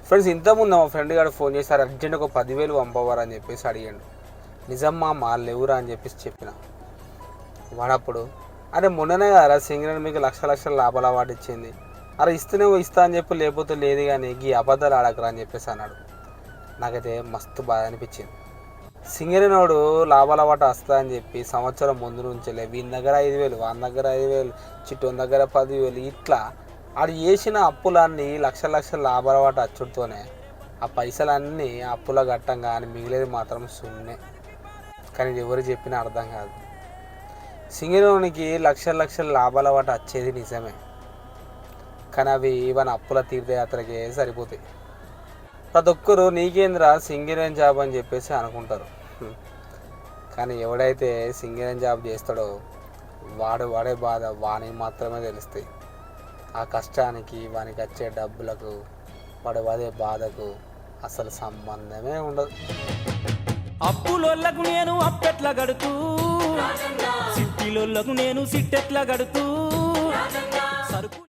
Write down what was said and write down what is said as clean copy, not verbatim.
Friends ఇంతకుముందు మా friend గారు ఫోన్ చేశారు, అర్జెంట్ ఒక 10,000 పంపవారు అని చెప్పేసి అడిగాడు. నిజమ్మా మా లేవురా అని చెప్పేసి చెప్పిన. వాడప్పుడు అరే మొన్ననే కదా సింగరేణి మీకు లక్షల లాభాల వాటి ఇచ్చింది, అరే ఇస్తూనే ఇస్తా అని చెప్పి లేకపోతే లేదు కానీ ఈ అబద్ధాలు ఆడకరా అని చెప్పేసి అన్నాడు. నాకైతే మస్తు బాధ అనిపించింది. సింగరేణోడు లాభాల వాట వస్తా అని చెప్పి సంవత్సరం ముందు నుంచే వీని దగ్గర 5,000, వాని దగ్గర 5,000, చిట్టోని దగ్గర 10,000, ఇట్లా ఆడు చేసిన అప్పులన్నీ లక్షల లాభాల వాట అచ్చుడుతోనే ఆ పైసలన్నీ అప్పుల ఘట్టంగా అని మిగిలేది మాత్రం సున్నే. కానీ ఇది ఎవరు చెప్పినా అర్థం కాదు. సింగరేణికి లక్షల లాభాల వాట వచ్చేది నిజమే, కానీ అవి ఇవన్న అప్పుల తీర్థయాత్రకే సరిపోతాయి. ప్రతి ఒక్కరు నీకేంద్రా సింగరేణి జాబ్ అని చెప్పేసి అనుకుంటారు. కానీ ఎవడైతే సింగరేణి జాబ్ చేస్తాడో వాడే బాధ వానికి మాత్రమే తెలుస్తాయి. ఆ కష్టానికి వానికి వచ్చే డబ్బులకు వాడు పడే బాధకు అసలు సంబంధమే ఉండదు. అప్పులోళ్ళకు నేను అప్పెట్లా గడుతూ, సిట్టిలోళ్ళకు నేను సిట్టెట్లా గడుతూ.